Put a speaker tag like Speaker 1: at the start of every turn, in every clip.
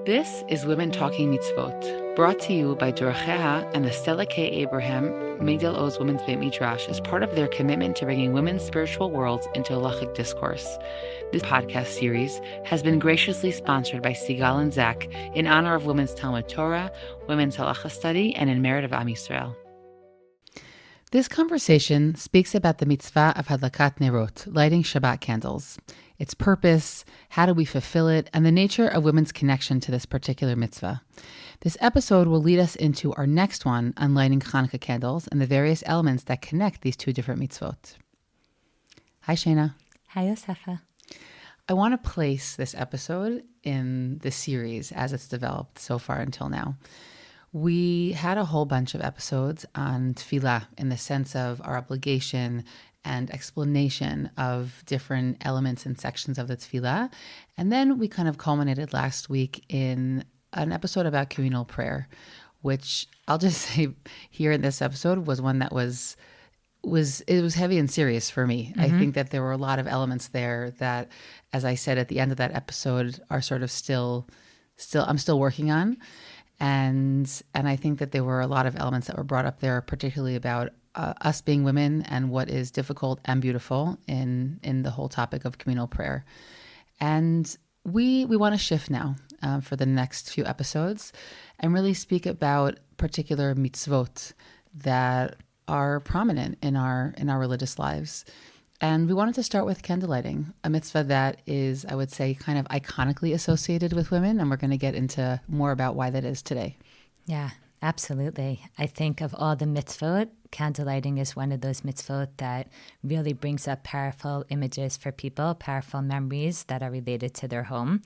Speaker 1: This is Women Talking Mitzvot, brought to you by Deracheha and the Stella K. Abraham Migdal Oz Women's Beit Midrash as part of their commitment to bringing women's spiritual worlds into halachic discourse. This podcast series has been graciously sponsored by Sigal and Zach in honor of Women's Talmud Torah, Women's Halacha Study, and in merit of Am Yisrael. This conversation speaks about the mitzvah of hadlakat nerot, lighting Shabbat candles, its purpose, how do we fulfill it, and the nature of women's connection to this particular mitzvah. This episode will lead us into our next one on lighting Hanukkah candles and the various elements that connect these two different mitzvot. Hi, Shayna.
Speaker 2: Hi, Yosefa.
Speaker 1: I want to place this episode in the series as it's developed so far until now. We had a whole bunch of episodes on tefillah in the sense of our obligation and explanation of different elements and sections of the tefillah. And then we kind of culminated last week in an episode about communal prayer, which I'll just say here in this episode was one that was heavy and serious for me. Mm-hmm. I think that there were a lot of elements there that, as I said at the end of that episode, are sort of still I'm still working on. And I think that there were a lot of elements that were brought up there, particularly about us being women and what is difficult and beautiful in the whole topic of communal prayer. And we want to shift now for the next few episodes and really speak about particular mitzvot that are prominent in our religious lives. And we wanted to start with candle lighting, a mitzvah that is, I would say, kind of iconically associated with women. And we're going to get into more about why that is today.
Speaker 2: Yeah, absolutely. I think of all the mitzvot, candle lighting is one of those mitzvot that really brings up powerful images for people, powerful memories that are related to their home.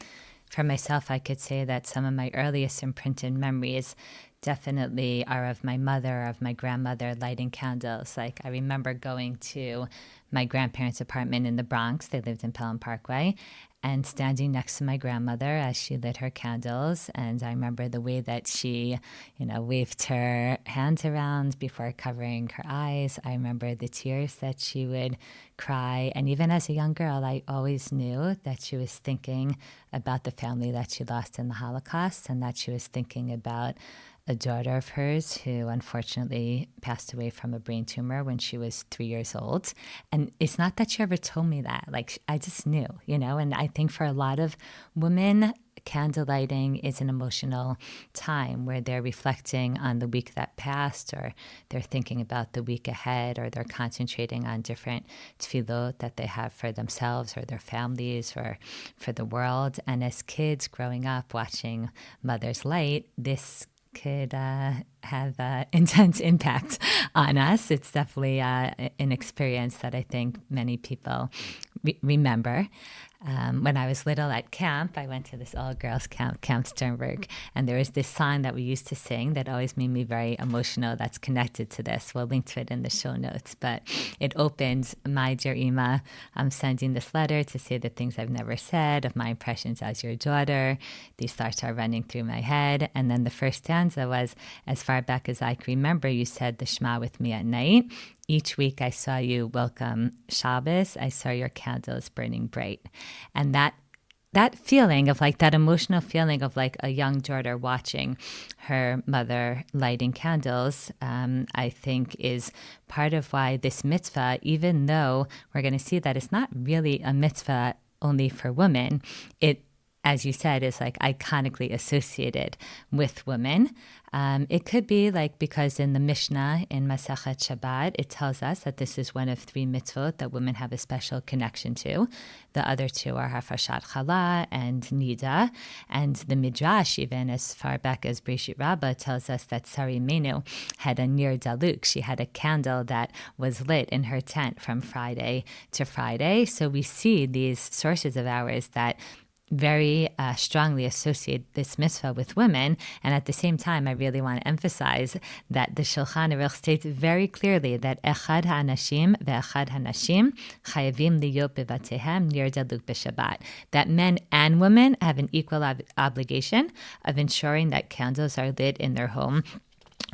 Speaker 2: For myself, I could say that some of my earliest imprinted memories definitely are of my mother, of my grandmother lighting candles. Like I remember going to my grandparents' apartment in the Bronx. They lived in Pelham Parkway, and standing next to my grandmother as she lit her candles. And I remember the way that she, waved her hands around before covering her eyes. I remember the tears that she would cry. And even as a young girl, I always knew that she was thinking about the family that she lost in the Holocaust, and that she was thinking about a daughter of hers who unfortunately passed away from a brain tumor when she was 3 years old. And it's not that she ever told me that. Like, I just knew, and I think for a lot of women, candle lighting is an emotional time where they're reflecting on the week that passed, or they're thinking about the week ahead, or they're concentrating on different tefillot that they have for themselves or their families or for the world. And as kids growing up watching mothers light, this could have intense impact on us. It's definitely an experience that I think many people remember. When I was little at camp, I went to this all-girls camp, Camp Sternberg, and there was this song that we used to sing that always made me very emotional that's connected to this. We'll link to it in the show notes, but it opens, "My dear Imma, I'm sending this letter to say the things I've never said of my impressions as your daughter. These thoughts are running through my head." And then the first stanza was, "As far back as I can remember, you said the Shema with me at night. Each week I saw you welcome Shabbos. I saw your candles burning bright." And that feeling of like that emotional feeling of like a young daughter watching her mother lighting candles, I think is part of why this mitzvah, even though we're going to see that it's not really a mitzvah only for women, it, as you said, is like iconically associated with women. It could be like because in the Mishnah in Masechet Shabbat, it tells us that this is one of 3 mitzvot that women have a special connection to. The other 2 are Hafashat Chala and Nida. And the Midrash, even as far back as Breshit Rabbah, tells us that Sari Menu had a nir daluk. She had a candle that was lit in her tent from Friday to Friday. So we see these sources of ours that very strongly associate this mitzvah with women. And at the same time, I really want to emphasize that the Shulchan Aruch states very clearly that echad ha'anashim ve'echad ha'nashim chayavim liyot bevatehem nir daluk b'Shabbat, that men and women have an equal obligation of ensuring that candles are lit in their home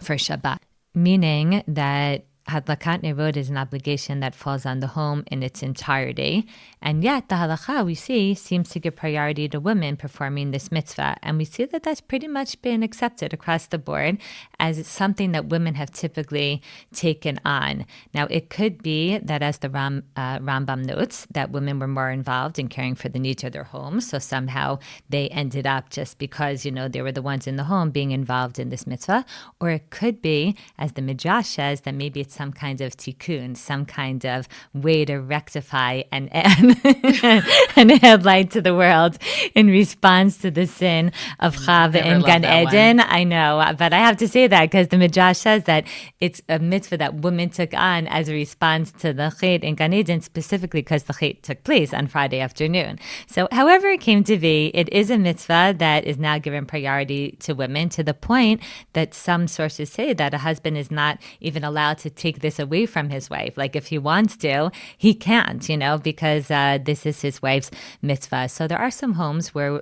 Speaker 2: for Shabbat, meaning that Hadlakat Nerot is an obligation that falls on the home in its entirety. And yet the halacha, we see, seems to give priority to women performing this mitzvah. And we see that that's pretty much been accepted across the board as something that women have typically taken on. Now, it could be that, as the Rambam notes, that women were more involved in caring for the needs of their homes. So somehow they ended up, just because, they were the ones in the home, being involved in this mitzvah. Or it could be, as the Midrash says, that maybe it's some kind of tikkun, some kind of way to rectify and add light to the world in response to the sin of Chava in Gan Eden. I know, but I have to say that because the Midrash says that it's a mitzvah that women took on as a response to the Chet in Gan Eden, specifically because the Chet took place on Friday afternoon. So however it came to be, it is a mitzvah that is now given priority to women, to the point that some sources say that a husband is not even allowed to take this away from his wife. Like, if he wants to, he can't, because this is his wife's mitzvah. So there are some homes where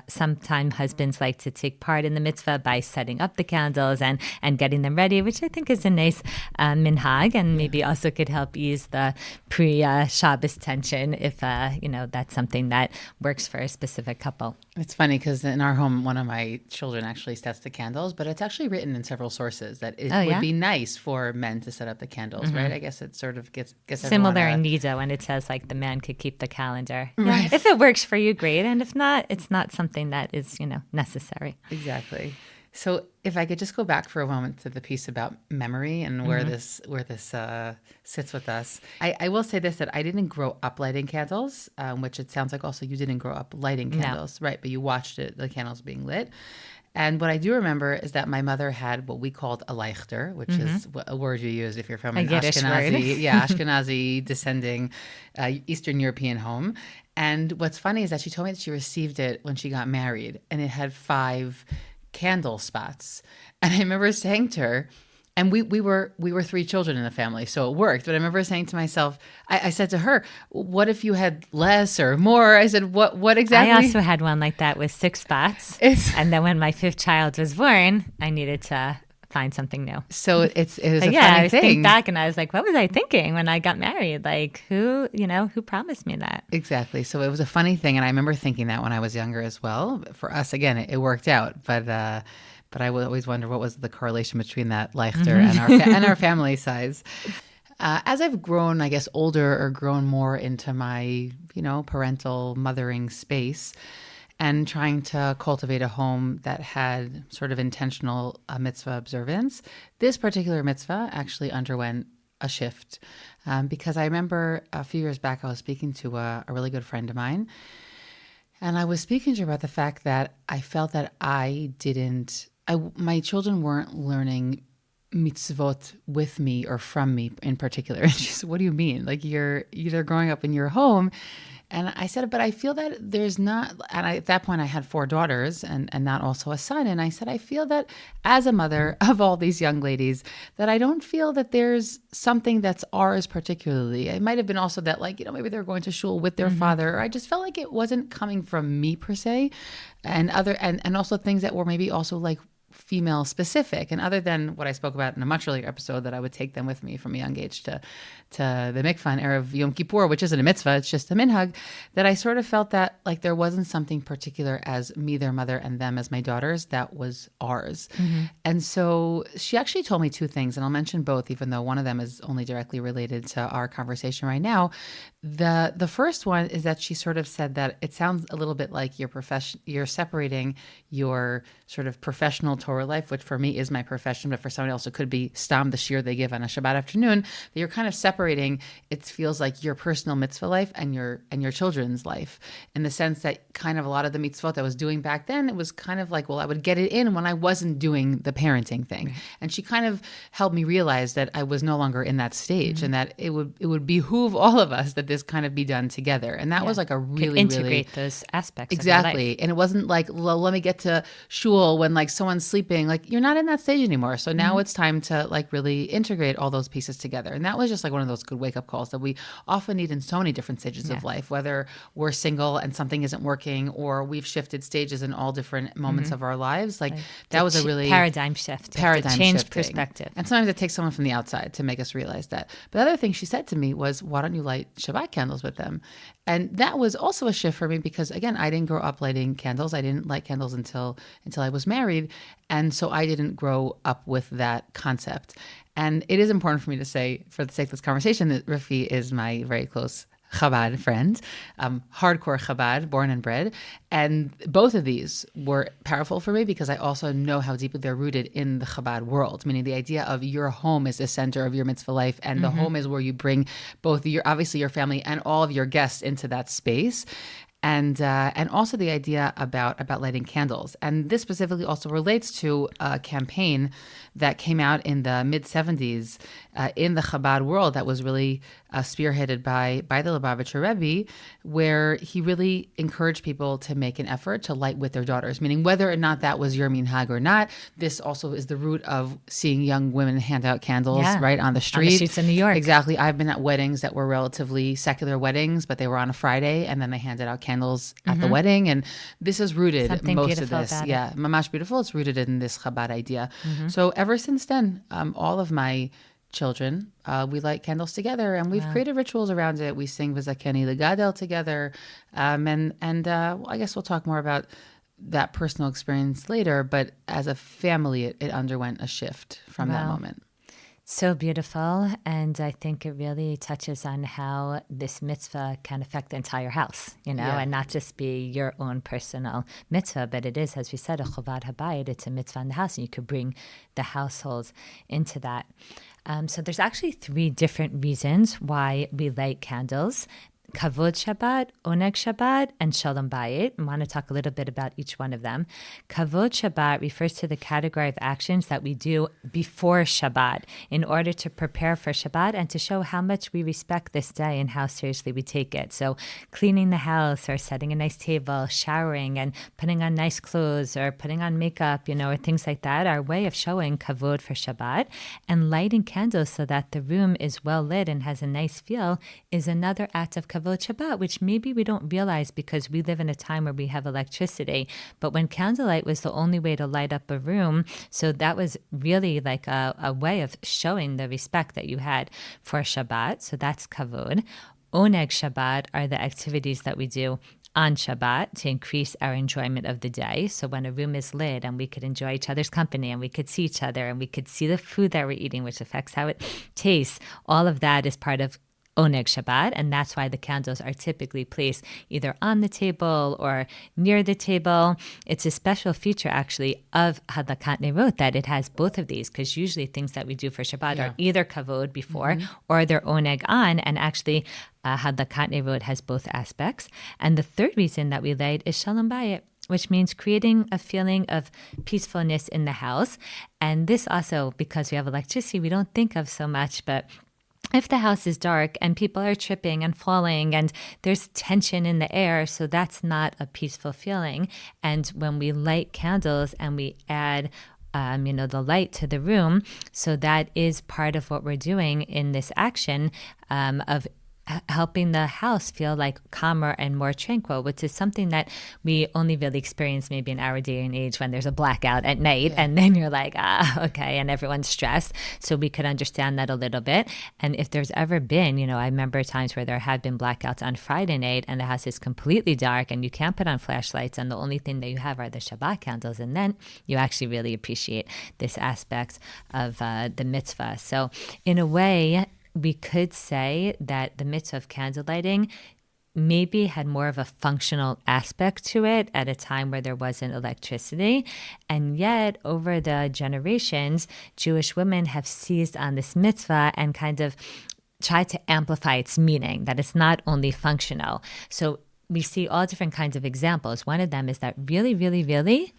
Speaker 2: sometimes husbands like to take part in the mitzvah by setting up the candles and getting them ready, which I think is a nice minhag, and maybe also could help ease the pre-Shabbos tension if, that's something that works for a specific couple.
Speaker 1: It's funny because in our home, one of my children actually sets the candles, but it's actually written in several sources that it would be nice for men to set up the candles, right? I guess it sort of gets
Speaker 2: similar in Nida when it says like the man could keep the calendar.
Speaker 1: Right.
Speaker 2: Yeah, if it works for you, great. And if not, it's not something that is, necessary.
Speaker 1: Exactly. So if I could just go back for a moment to the piece about memory and where this sits with us, I will say this, that I didn't grow up lighting candles, which it sounds like also you didn't grow up lighting candles, right? But you watched the candles being lit. And what I do remember is that my mother had what we called a leichter, which is a word you use if you're from an Ashkenazi descending Eastern European home. And what's funny is that she told me that she received it when she got married, and it had 5 candle spots. And I remember saying to her, and we were 3 children in the family, so it worked. But I remember saying to myself, I said to her, what if you had less or more? I said, what exactly?
Speaker 2: I also had one like that with 6 spots. And then when my 5th child was born, I needed to find something new.
Speaker 1: So it was a funny thing.
Speaker 2: I was thinking back and I was like, what was I thinking when I got married? Like, who promised me that?
Speaker 1: Exactly. So it was a funny thing. And I remember thinking that when I was younger as well. For us, again, it worked out. But I would always wonder what was the correlation between that leichter and our family size. As I've grown, I guess, older or grown more into my, parental mothering space and trying to cultivate a home that had sort of intentional mitzvah observance, this particular mitzvah actually underwent a shift. Because I remember a few years back, I was speaking to a really good friend of mine. And I was speaking to her about the fact that I felt that my children weren't learning mitzvot with me or from me in particular. And she said, what do you mean? Like, they're growing up in your home. And I said, but I feel that there's not, and at that point I had 4 daughters and not also a son. And I said, I feel that as a mother of all these young ladies, that I don't feel that there's something that's ours particularly. It might have been also that, like, maybe they're going to shul with their father, or I just felt like it wasn't coming from me per se, and also things that were maybe also like female specific. And other than what I spoke about in a much earlier episode, that I would take them with me from a young age to the mikvah and Erev Yom Kippur, which isn't a mitzvah, it's just a minhag, that I sort of felt that like there wasn't something particular as me, their mother, and them as my daughters that was ours. And so she actually told me 2 things, and I'll mention both, even though one of them is only directly related to our conversation right now. The first one is that she sort of said that it sounds a little bit like you're separating your sort of professional Torah life, which for me is my profession, but for someone else it could be stam, the shiur they give on a Shabbat afternoon, that you're kind of separating, it feels like, your personal mitzvah life and your children's life, in the sense that kind of a lot of the mitzvot I was doing back then, it was kind of like, well, I would get it in when I wasn't doing the parenting thing. Right. And she kind of helped me realize that I was no longer in that stage, and that it would behoove all of us that this kind of be done together. And that was like a really,
Speaker 2: integrate those aspects
Speaker 1: exactly.
Speaker 2: of your life.
Speaker 1: And it wasn't like, well, let me get to shul when like someone's sleeping, like you're not in that stage anymore. So now it's time to like really integrate all those pieces together. And that was just like one of those good wake up calls that we often need in so many different stages of life, whether we're single and something isn't working, or we've shifted stages in all different moments of our lives. Like that was a really
Speaker 2: paradigm shift, change perspective.
Speaker 1: And sometimes it takes someone from the outside to make us realize that. But the other thing she said to me was, why don't you light Shabbat candles with them? And that was also a shift for me because, again, I didn't grow up lighting candles. I didn't light candles until I was married. And so I didn't grow up with that concept. And it is important for me to say, for the sake of this conversation, that Rafi is my very close Chabad friend, hardcore Chabad, born and bred. And both of these were powerful for me because I also know how deeply they're rooted in the Chabad world, meaning the idea of your home is the center of your mitzvah life, and the home is where you bring both obviously your family and all of your guests into that space. And also the idea about lighting candles. And this specifically also relates to a campaign that came out in the mid-'70s in the Chabad world that was really spearheaded by the Lubavitcher Rebbe, where he really encouraged people to make an effort to light with their daughters, meaning whether or not that was your minhag or not. This also is the root of seeing young women hand out candles right on the street.
Speaker 2: On the streets in New York.
Speaker 1: Exactly. I've been at weddings that were relatively secular weddings, but they were on a Friday, and then they handed out candles at the wedding. And this is rooted,
Speaker 2: something
Speaker 1: most of this.
Speaker 2: Yeah,
Speaker 1: mamash beautiful. It's rooted in this Chabad idea. So ever since then, all of my children, we light candles together, and we've created rituals around it. We sing V'zakeni L'Gadel together. And I guess we'll talk more about that personal experience later, but as a family, it underwent a shift from that moment.
Speaker 2: So beautiful. And I think it really touches on how this mitzvah can affect the entire house, and not just be your own personal mitzvah, but it is, as we said, a chovad habayit. It's a mitzvah in the house, and you could bring the household into that. So there's actually 3 different reasons why we light candles. Kavod Shabbat, Oneg Shabbat, and Shalom Bayit. I want to talk a little bit about each one of them. Kavod Shabbat refers to the category of actions that we do before Shabbat in order to prepare for Shabbat and to show how much we respect this day and how seriously we take it. So cleaning the house or setting a nice table, showering and putting on nice clothes or putting on makeup, or things like that, are a way of showing Kavod for Shabbat. And lighting candles so that the room is well lit and has a nice feel is another act of Kavod Shabbat, which maybe we don't realize because we live in a time where we have electricity. But when candlelight was the only way to light up a room, so that was really like a way of showing the respect that you had for Shabbat. So that's Kavod. Oneg Shabbat are the activities that we do on Shabbat to increase our enjoyment of the day. So when a room is lit and we could enjoy each other's company and we could see each other and we could see the food that we're eating, which affects how it tastes, all of that is part of Oneg Shabbat, and that's why the candles are typically placed either on the table or near the table. It's a special feature, actually, of Hadlakat Nerot that it has both of these, because usually things that we do for Shabbat are either Kavod before or they're Oneg on, and actually Hadlakat Nerot has both aspects. And the third reason that we light is Shalom Bayit, which means creating a feeling of peacefulness in the house. And this also, because we have electricity, we don't think of so much, but if the house is dark and people are tripping and falling and there's tension in the air, so that's not a peaceful feeling. And when we light candles and we add the light to the room, so that is part of what we're doing in this action of helping the house feel like calmer and more tranquil, which is something that we only really experience maybe in our day and age when there's a blackout at night, and then you're like, okay, and everyone's stressed. So we could understand that a little bit. And if there's ever been, I remember times where there have been blackouts on Friday night and the house is completely dark and you can't put on flashlights and the only thing that you have are the Shabbat candles, and then you actually really appreciate this aspect of the mitzvah. So in a way, we could say that the mitzvah of candle lighting maybe had more of a functional aspect to it at a time where there wasn't electricity. And yet, over the generations, Jewish women have seized on this mitzvah and kind of tried to amplify its meaning, that it's not only functional. So we see all different kinds of examples. One of them is that really, really, really,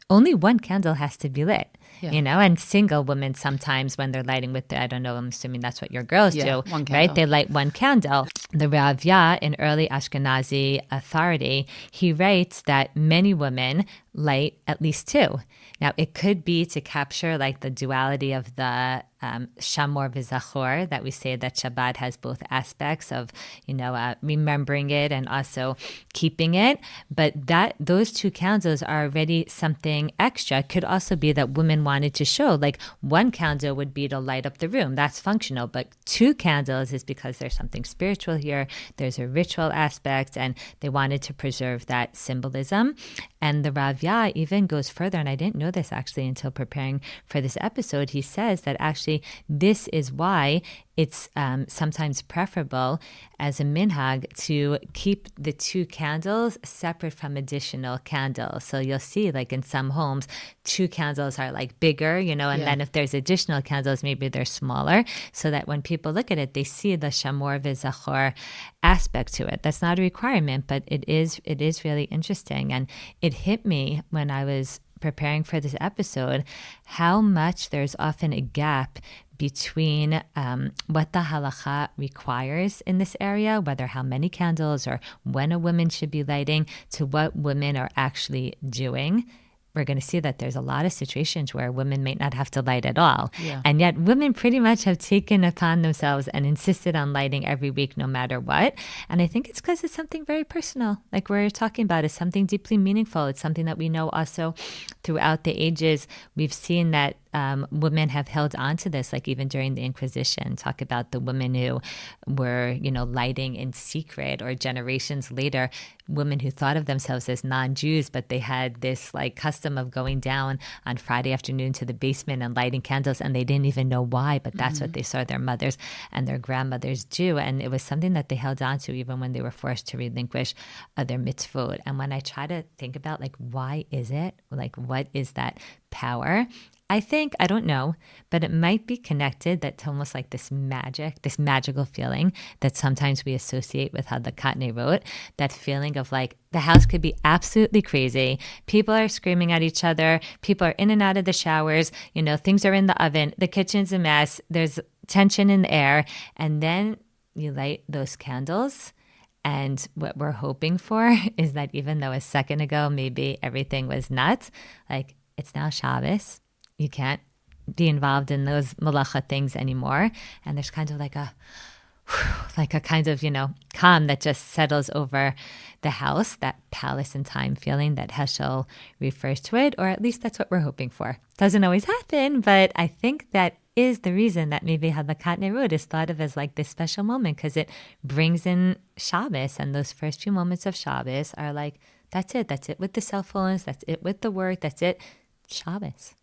Speaker 2: only one candle has to be lit. And single women sometimes when they're lighting with, I'm assuming that's what your girls do,
Speaker 1: one candle.
Speaker 2: Right? They light one candle. the Ravya, an early Ashkenazi authority, he writes that many women light at least two. Now, it could be to capture like the duality of the Shamor v'Zachor, that we say that Shabbat has both aspects of, remembering it and also keeping it. But those two candles are already something extra. It could also be that women wanted to show, like one candle would be to light up the room. That's functional. But two candles is because there's something spiritual here. There's a ritual aspect, and they wanted to preserve that symbolism. And the Ravya even goes further, and I didn't know this actually until preparing for this episode. He says that actually this is why it's sometimes preferable as a minhag to keep the two candles separate from additional candles. So you'll see, like in some homes, two candles are like bigger, and then if there's additional candles, maybe they're smaller, so that when people look at it, they see the Shamor v'Zachor aspect to it. That's not a requirement, but it is really interesting. And it hit me when I was preparing for this episode how much there's often a gap between what the halacha requires in this area, whether how many candles or when a woman should be lighting, to what women are actually doing. We're going to see that there's a lot of situations where women may not have to light at all. Yeah. And yet women pretty much have taken upon themselves and insisted on lighting every week no matter what. And I think it's because it's something very personal. Like we're talking about, it's something deeply meaningful. It's something that we know also throughout the ages. We've seen that women have held on to this, like even during the Inquisition. Talk about the women who were, lighting in secret, or generations later, women who thought of themselves as non-Jews, but they had this like custom of going down on Friday afternoon to the basement and lighting candles, and they didn't even know why, but that's what they saw their mothers and their grandmothers do. And it was something that they held on to even when they were forced to relinquish other mitzvot. And when I try to think about like, why is it? Like, what is that power? I think, I don't know, but it might be connected to almost like this magical feeling that sometimes we associate with how the Katne wrote, that feeling of like the house could be absolutely crazy. People are screaming at each other. People are in and out of the showers. Things are in the oven. The kitchen's a mess. There's tension in the air. And then you light those candles. And what we're hoping for is that even though a second ago maybe everything was nuts, like it's now Shabbos. You can't be involved in those malacha things anymore. And there's kind of like a kind of, calm that just settles over the house, that palace in time feeling that Heschel refers to it, or at least that's what we're hoping for. Doesn't always happen, but I think that is the reason that maybe Hadlakat Nerut is thought of as like this special moment, because it brings in Shabbos, and those first few moments of Shabbos are like, that's it with the cell phones, that's it with the work, that's it, Shabbos.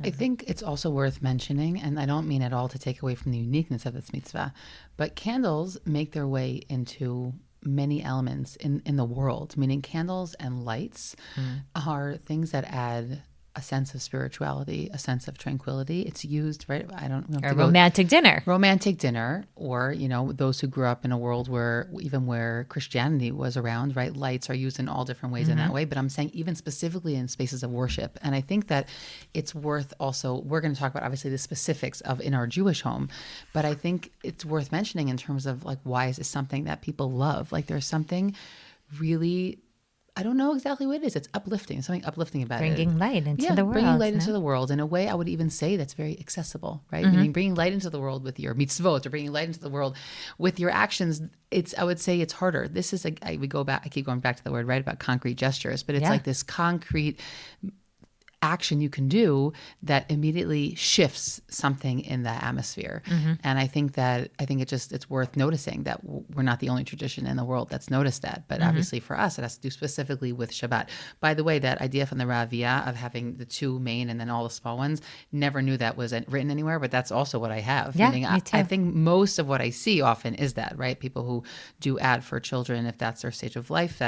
Speaker 1: I think it's also worth mentioning, and I don't mean at all to take away from the uniqueness of this mitzvah, but candles make their way into many elements in the world, meaning candles and lights are things that add a sense of spirituality, a sense of tranquility. It's used, right? I don't know.
Speaker 2: A romantic dinner,
Speaker 1: or, those who grew up in a world where Christianity was around, right? Lights are used in all different ways in that way. But I'm saying even specifically in spaces of worship. And I think that it's worth also, we're going to talk about obviously the specifics of in our Jewish home, but I think it's worth mentioning in terms of like, why is this something that people love? Like there's something really, I don't know exactly what it is. It's uplifting. Something uplifting about
Speaker 2: bringing light into the world.
Speaker 1: Bringing light into the world in a way I would even say that's very accessible, right? Meaning bringing light into the world with your mitzvot, or bringing light into the world with your actions. I would say it's harder. This is I keep going back to the word, right, about concrete gestures, but it's like this concrete action you can do that immediately shifts something in the atmosphere. And I think it's worth noticing that we're not the only tradition in the world that's noticed that. But obviously for us, it has to do specifically with Shabbat. By the way, that idea from the Ravia of having the two main and then all the small ones, never knew that was written anywhere, but that's also what I have.
Speaker 2: Yeah,
Speaker 1: meaning
Speaker 2: me too.
Speaker 1: I think most of what I see often is that, right? People who do add for children, if that's their stage of life,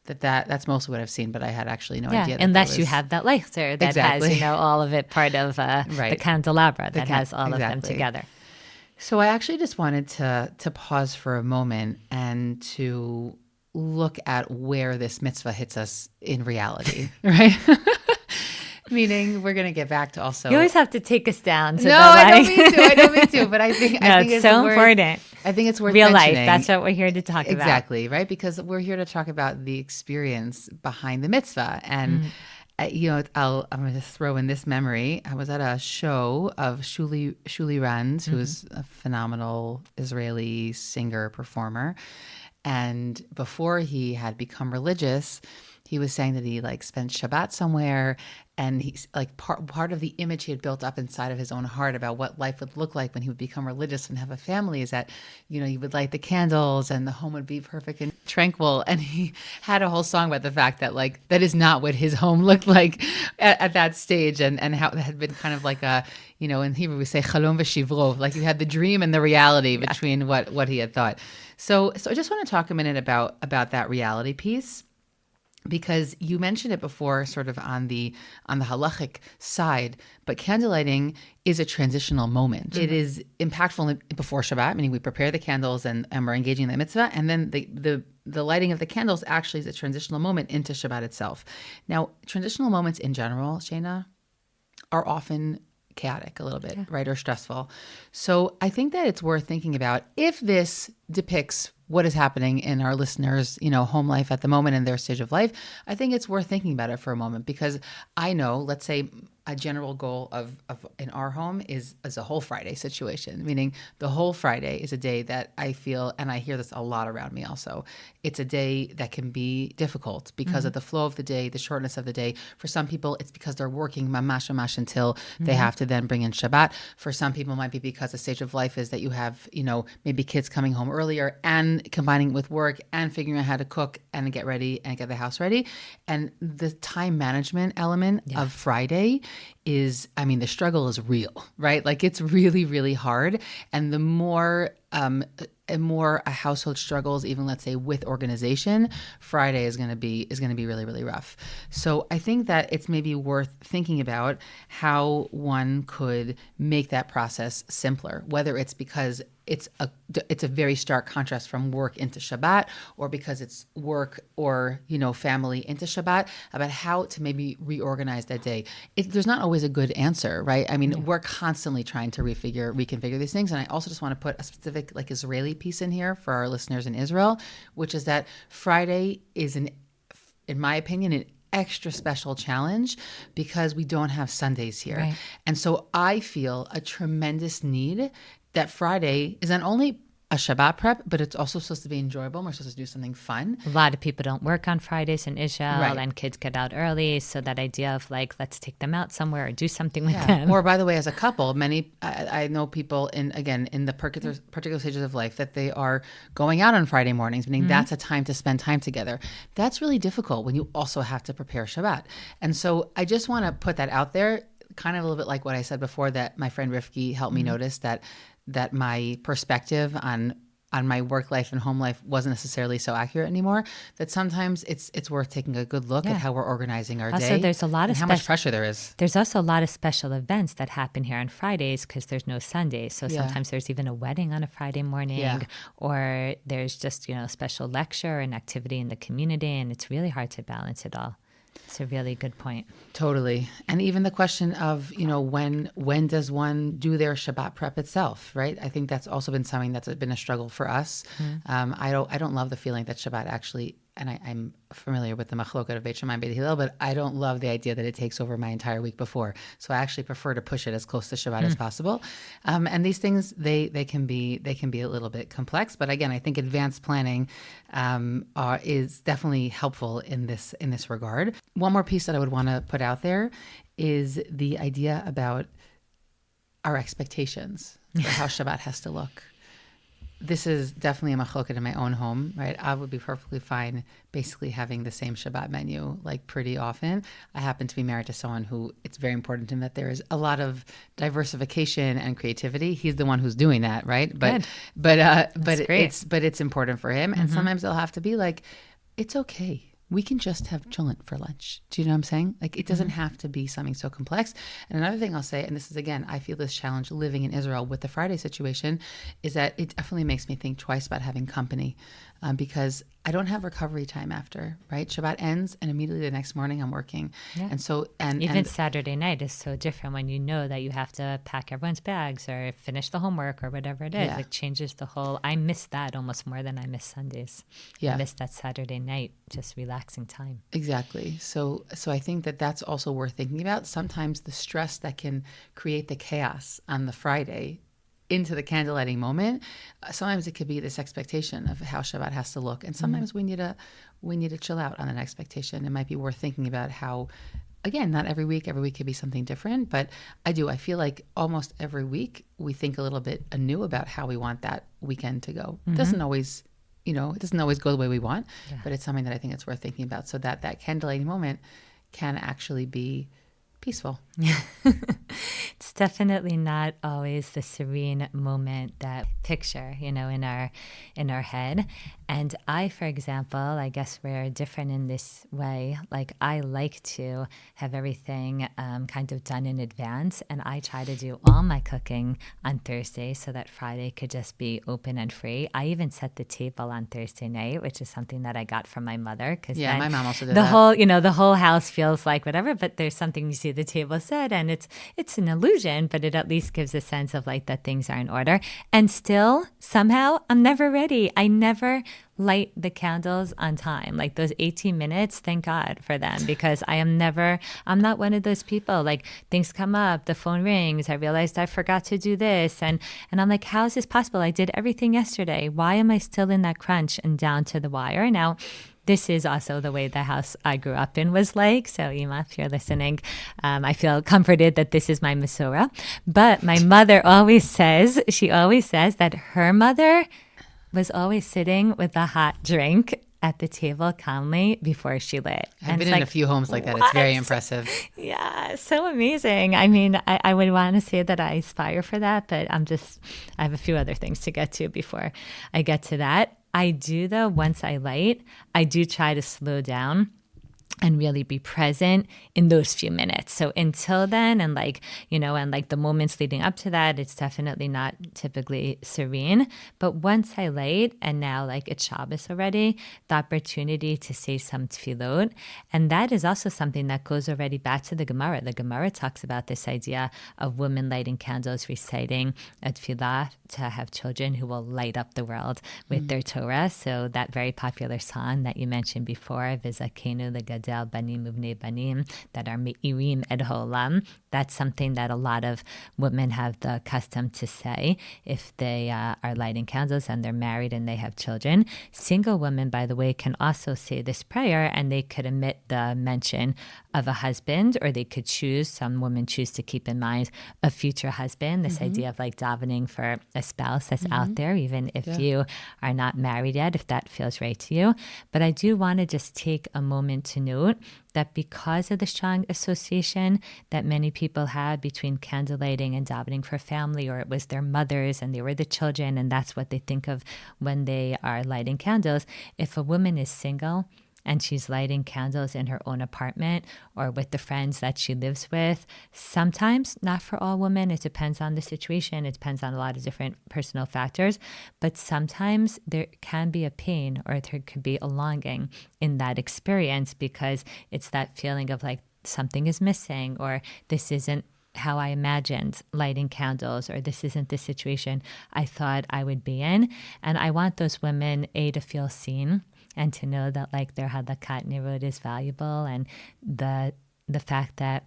Speaker 1: that's mostly what I've seen, but I had actually no idea.
Speaker 2: Unless you have that lighter that has, all of it part of the candelabra that has all of them together.
Speaker 1: So I actually just wanted to pause for a moment and to look at where this mitzvah hits us in reality, right? Meaning we're going to get back to also...
Speaker 2: You always have to take us down.
Speaker 1: I don't mean to, but I think
Speaker 2: it's so important.
Speaker 1: I think it's worth
Speaker 2: real
Speaker 1: mentioning.
Speaker 2: life. That's what we're here to talk about.
Speaker 1: Exactly, right? Because we're here to talk about the experience behind the mitzvah. And, I'm going to throw in this memory. I was at a show of Shuli Rand, who's a phenomenal Israeli singer, performer. And before he had become religious, he was saying that he spent Shabbat somewhere, and he's part of the image he had built up inside of his own heart about what life would look like when he would become religious and have a family is that, you would light the candles and the home would be perfect and tranquil. And he had a whole song about the fact that that is not what his home looked like at that stage, and how it had been kind of like a, in Hebrew we say chalom v'shivro, you had the dream and the reality between what he had thought. So I just want to talk a minute about that reality piece, because you mentioned it before, sort of on the halachic side, but candlelighting is a transitional moment. It is impactful before Shabbat, meaning we prepare the candles and we're engaging in the mitzvah, and then the lighting of the candles actually is a transitional moment into Shabbat itself. Now, transitional moments in general, Shayna, are often chaotic a little bit, right, or stressful. So I think that it's worth thinking about if this depicts what is happening in our listeners' home life at the moment in their stage of life. I think it's worth thinking about it for a moment, because I know, let's say, a general goal of in our home is a whole Friday situation, meaning the whole Friday is a day that I feel, and I hear this a lot around me also, it's a day that can be difficult because of the flow of the day, the shortness of the day. For some people, it's because they're working mamash until they have to then bring in Shabbat. For some people, it might be because the stage of life is that you have, maybe kids coming home earlier and combining with work and figuring out how to cook and get ready and get the house ready. And the time management element of Friday is, the struggle is real, right? It's really, really hard. And the more a household struggles, even let's say with organization, Friday is going to be really, really rough. So I think that it's maybe worth thinking about how one could make that process simpler, whether it's because it's a very stark contrast from work into Shabbat, or because it's work or family into Shabbat, about how to maybe reorganize that day. There's not always a good answer, right? We're constantly trying to reconfigure these things. And I also just want to put a specific Israeli piece in here for our listeners in Israel, which is that Friday is in my opinion, an extra special challenge because we don't have Sundays here. Right. And so I feel a tremendous need that Friday is not only a Shabbat prep, but it's also supposed to be enjoyable. We're supposed to do something fun.
Speaker 2: A lot of people don't work on Fridays in Israel, right, and kids get out early. So that idea of let's take them out somewhere or do something with them.
Speaker 1: Or by the way, as a couple, I know people in the particular stages of life that they are going out on Friday mornings, meaning that's a time to spend time together. That's really difficult when you also have to prepare Shabbat. And so I just want to put that out there, kind of a little bit like what I said before, that my friend Rifki helped me notice that my perspective on my work life and home life wasn't necessarily so accurate anymore, that sometimes it's worth taking a good look at how we're organizing our day.
Speaker 2: Also, there's a lot of
Speaker 1: how much pressure there is.
Speaker 2: There's also a lot of special events that happen here on Fridays because there's no Sundays. So sometimes there's even a wedding on a Friday morning, or there's just, a special lecture and activity in the community, and it's really hard to balance it all. It's a really good point.
Speaker 1: Totally. And even the question of, when does one do their Shabbat prep itself, right? I think that's also been something that's been a struggle for us. I don't love the feeling that Shabbat actually, and I'm familiar with the machloket of Beit Shammai and Beit Hillel, but I don't love the idea that it takes over my entire week before. So I actually prefer to push it as close to Shabbat as possible. And these things, they can be a little bit complex. But again, I think advanced planning is definitely helpful in this regard. One more piece that I would want to put out there is the idea about our expectations for how Shabbat has to look. This is definitely a machloket in my own home, right? I would be perfectly fine basically having the same Shabbat menu pretty often. I happen to be married to someone who it's very important to him that there is a lot of diversification and creativity. He's the one who's doing that, right? But it's important for him. And sometimes they'll have to be it's okay. We can just have cholent for lunch. Do you know what I'm saying? It doesn't have to be something so complex. And another thing I'll say, and this is, again, I feel this challenge living in Israel with the Friday situation, is that it definitely makes me think twice about having company, because I don't have recovery time after, right? Shabbat ends and immediately the next morning I'm working.
Speaker 2: Yeah.
Speaker 1: And so,
Speaker 2: Even Saturday night is so different when you know that you have to pack everyone's bags or finish the homework or whatever it is.
Speaker 1: Yeah.
Speaker 2: It changes the whole, I miss that almost more than I miss Sundays.
Speaker 1: Yeah.
Speaker 2: I miss that Saturday night, just relaxing time.
Speaker 1: Exactly. So I think that that's also worth thinking about. Sometimes the stress that can create the chaos on the Friday into the candlelighting moment, sometimes it could be this expectation of how Shabbat has to look, and sometimes we need to chill out on an expectation. It might be worth thinking about how, again, not every week could be something different, but I feel like almost every week we think a little bit anew about how we want that weekend to go. It doesn't always go the way we want, but it's something that I think it's worth thinking about, so that candlelighting moment can actually be peaceful.
Speaker 2: It's definitely not always the serene moment that picture, in our head. And I, for example, I guess we're different in this way. Like, I like to have everything kind of done in advance, and I try to do all my cooking on Thursday so that Friday could just be open and free. I even set the table on Thursday night, which is something that I got from my mother.
Speaker 1: Yeah, my mom also did
Speaker 2: the
Speaker 1: that.
Speaker 2: The whole house feels like whatever, but there's something, you see the table set, and it's an illusion, but it at least gives a sense of like that things are in order. And still, somehow, I'm never ready. I never light the candles on time. Like those 18 minutes, thank God for them, because I'm not one of those people. Like, things come up, the phone rings, I realized I forgot to do this. And I'm like, how is this possible? I did everything yesterday. Why am I still in that crunch and down to the wire? Now, this is also the way the house I grew up in was like. So, Imma, if you're listening, I feel comforted that this is my Masorah. But my mother always says that her mother was always sitting with a hot drink at the table calmly before she lit.
Speaker 1: I've been in a few homes like that. It's very impressive.
Speaker 2: Yeah, so amazing. I mean, I would want to say that I aspire for that, but I have a few other things to get to before I get to that. I do, though, once I light, I do try to slow down and really be present in those few minutes. So until then, and the moments leading up to that, it's definitely not typically serene. But once I light, and now like it's Shabbos already, the opportunity to say some tefillot, and that is also something that goes already back to the Gemara. The Gemara talks about this idea of women lighting candles, reciting a tefillah to have children who will light up the world with their Torah. So that very popular song that you mentioned before, V'zakenu legadel banim uvnei banim, that are me'irim et ha'olam. That's something that a lot of women have the custom to say if they are lighting candles and they're married and they have children. Single women, by the way, can also say this prayer, and they could omit the mention of a husband, or they could choose, some women choose to keep in mind a future husband, this idea of like davening for a spouse that's out there, even if you are not married yet, if that feels right to you. But I do want to just take a moment to note that because of the strong association that many people have between candlelighting and davening for family, or it was their mothers and they were the children, and that's what they think of when they are lighting candles. If a woman is single and she's lighting candles in her own apartment or with the friends that she lives with, sometimes, not for all women, it depends on the situation, it depends on a lot of different personal factors, but sometimes there can be a pain, or there could be a longing in that experience, because it's that feeling of like something is missing, or this isn't how I imagined lighting candles, or this isn't the situation I thought I would be in. And I want those women, to feel seen, and to know that like their halachic nirud is valuable, and the fact that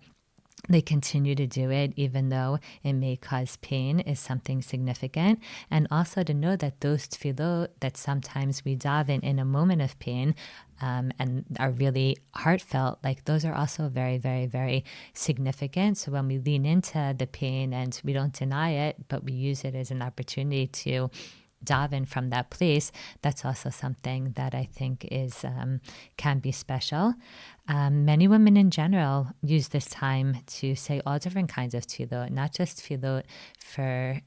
Speaker 2: they continue to do it even though it may cause pain is something significant. And also to know that those tefillot that sometimes we daven in a moment of pain and are really heartfelt, like those are also very, very, very significant. So when we lean into the pain and we don't deny it, but we use it as an opportunity to daven from that place, that's also something that I think is can be special. Many women in general use this time to say all different kinds of tefillot, not just tefillot for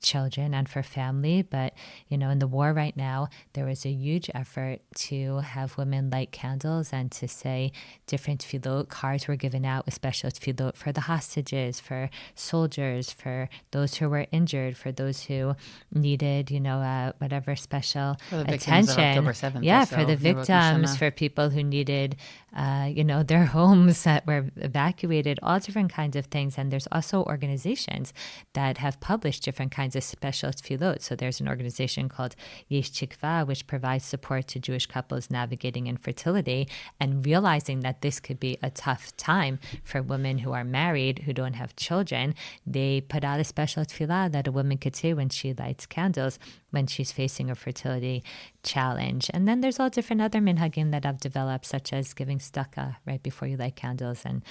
Speaker 2: children and for family, but, in the war right now, there was a huge effort to have women light candles and to say different tefillot. Cards were given out with special tefillot for the hostages, for soldiers, for those who were injured, for those who needed, whatever special
Speaker 1: for the victims
Speaker 2: attention.
Speaker 1: Of October 7th.
Speaker 2: Yeah,
Speaker 1: so,
Speaker 2: for the victims, for people who needed, their homes that were evacuated, all different kinds of things. And there's also organizations that have published different kinds of special tefillot. So there's an organization called Yesh Tikva, which provides support to Jewish couples navigating infertility and realizing that this could be a tough time for women who are married, who don't have children. They put out a special tefillah that a woman could say when she lights candles when she's facing a fertility challenge. And then there's all different other minhagim that I've developed, such as giving tzedakah right before you light candles and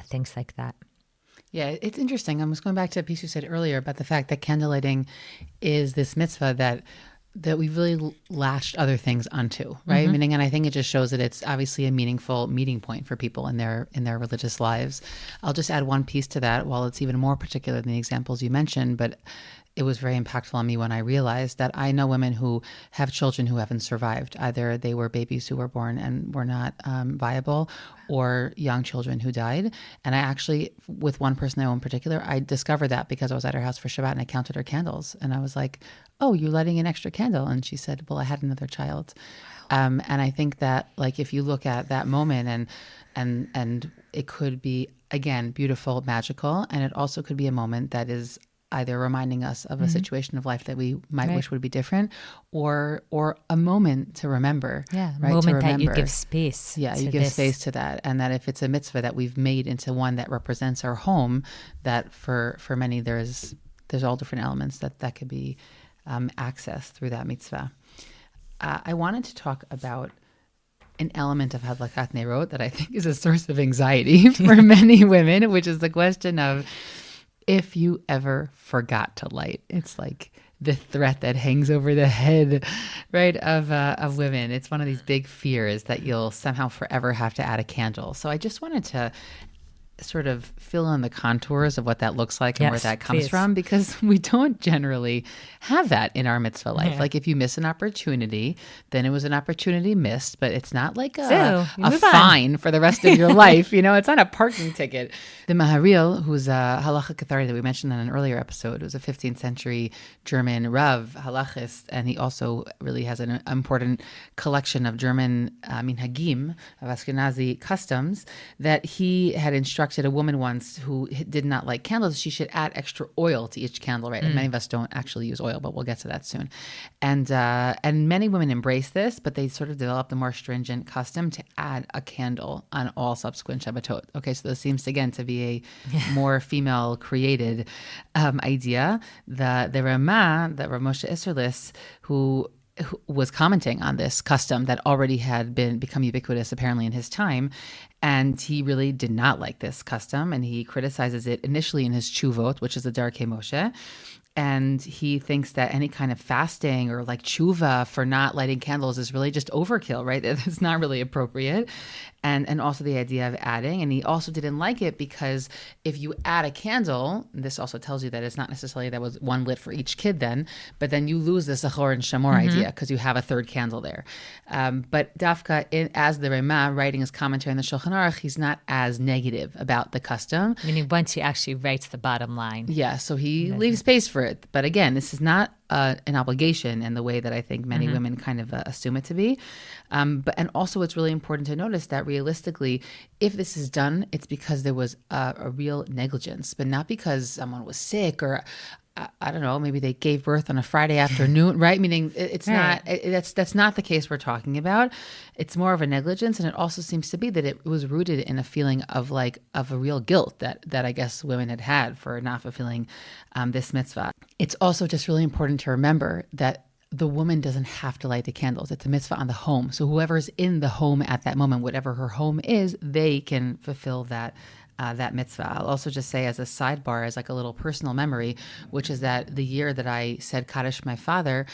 Speaker 2: things like that.
Speaker 1: Yeah, it's interesting. I was going back to a piece you said earlier about the fact that candle lighting is this mitzvah that we really latched other things onto, right?
Speaker 2: Mm-hmm.
Speaker 1: Meaning, and I think it just shows that it's obviously a meaningful meeting point for people in their religious lives. I'll just add one piece to that, while it's even more particular than the examples you mentioned, but it was very impactful on me when I realized that I know women who have children who haven't survived. Either they were babies who were born and were not viable, or young children who died. And I actually, with one person I know in particular, I discovered that because I was at her house for Shabbat and I counted her candles. And I was like, oh, you're lighting an extra candle. And she said, well, I had another child. And I think that, like, if you look at that moment and it could be, again, beautiful, magical, and it also could be a moment that is either reminding us of a situation of life that we might wish would be different, or a moment to remember.
Speaker 2: Yeah, a
Speaker 1: right?
Speaker 2: moment that you give space.
Speaker 1: Yeah, you give space to that. And that if it's a mitzvah that we've made into one that represents our home, that for many there's all different elements that could be accessed through that mitzvah. I wanted to talk about an element of Hadlakat Nerot that I think is a source of anxiety for many women, which is the question of, if you ever forgot to light. It's like the threat that hangs over the head, right, of women. It's one of these big fears that you'll somehow forever have to add a candle. So I just wanted to sort of fill in the contours of what that looks like and where that comes from, because we don't generally have that in our mitzvah life. Like, if you miss an opportunity, then it was an opportunity missed, but it's not like a fine for the rest of your life. It's not a parking ticket. The Maharil, who's a halachic authority that we mentioned in an earlier episode, was a 15th century German Rav, halachist, and he also really has an important collection of German minhagim, of Ashkenazi customs, that he had instructed a woman once who did not like candles, she should add extra oil to each candle, right? And many of us don't actually use oil, but we'll get to that soon. And many women embrace this, but they sort of developed a more stringent custom to add a candle on all subsequent Shabbatot. Okay, so this seems again to be a more female created idea. The Ramah, the Rav Moshe Isserlis, who was commenting on this custom that already had become ubiquitous apparently in his time. And he really did not like this custom, and he criticizes it initially in his Tshuvot, which is the Deracheha Moshe. And he thinks that any kind of fasting or like tshuva for not lighting candles is really just overkill, right? It's not really appropriate. And also the idea of adding. And he also didn't like it because if you add a candle, this also tells you that it's not necessarily that was one lit for each kid then, but then you lose the Zachor and Shamor idea because you have a third candle there. But Dafka, as the Ramah writing his commentary on the Shulchan Aruch, he's not as negative about the custom.
Speaker 2: Meaning once he actually writes the bottom line.
Speaker 1: Yeah, so he leaves space for it. But again, this is not an obligation in the way that I think many women kind of assume it to be. And also it's really important to notice that realistically, if this is done, it's because there was a real negligence, but not because someone was sick or I don't know, maybe they gave birth on a Friday afternoon, right? Meaning it's not, that's not the case we're talking about. It's more of a negligence. And it also seems to be that it was rooted in a feeling of a real guilt that I guess women had for not fulfilling this mitzvah. It's also just really important to remember that the woman doesn't have to light the candles. It's a mitzvah on the home. So whoever's in the home at that moment, whatever her home is, they can fulfill that mitzvah. I'll also just say as a sidebar, as like a little personal memory, which is that the year that I said Kaddish my father,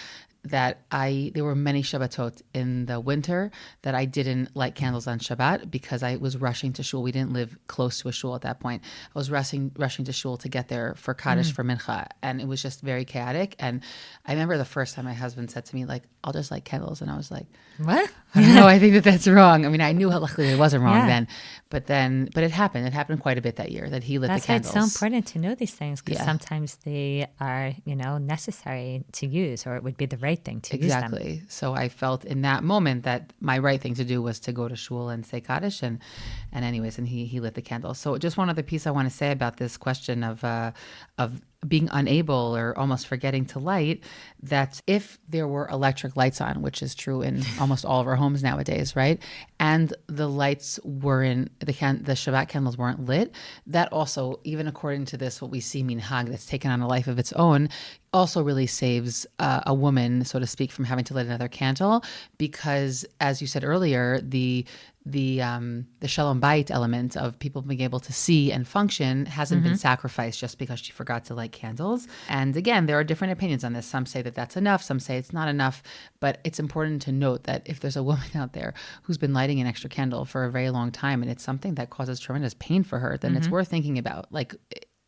Speaker 1: that there were many Shabbatot in the winter that I didn't light candles on Shabbat because I was rushing to shul. We didn't live close to a shul at that point. I was rushing to shul to get there for Kaddish for Mincha, and it was just very chaotic. And I remember the first time my husband said to me, like, "I'll just light candles," and I was like,
Speaker 2: What?
Speaker 1: I don't know. I think that's wrong. I mean, I knew luckily it wasn't wrong then, but it happened. It happened quite a bit that year that he lit the candles.
Speaker 2: That's why it's so important to know these things, because sometimes they are, necessary to use, or it would be the right thing to use them.
Speaker 1: Exactly. So I felt in that moment that my right thing to do was to go to shul and say Kaddish, and he lit the candles. So just one other piece I want to say about this question of being unable or almost forgetting to light, that if there were electric lights on, which is true in almost all of our homes nowadays, right? And the lights weren't, the Shabbat candles weren't lit, that also, even according to this, what we see minhag that's taken on a life of its own, also really saves a woman, so to speak, from having to light another candle, because as you said earlier, the shalom bayit element of people being able to see and function hasn't been sacrificed just because she forgot to light candles. And again, there are different opinions on this. Some say that that's enough, some say it's not enough, but it's important to note that if there's a woman out there who's been lighting an extra candle for a very long time and it's something that causes tremendous pain for her, then it's worth thinking about, like,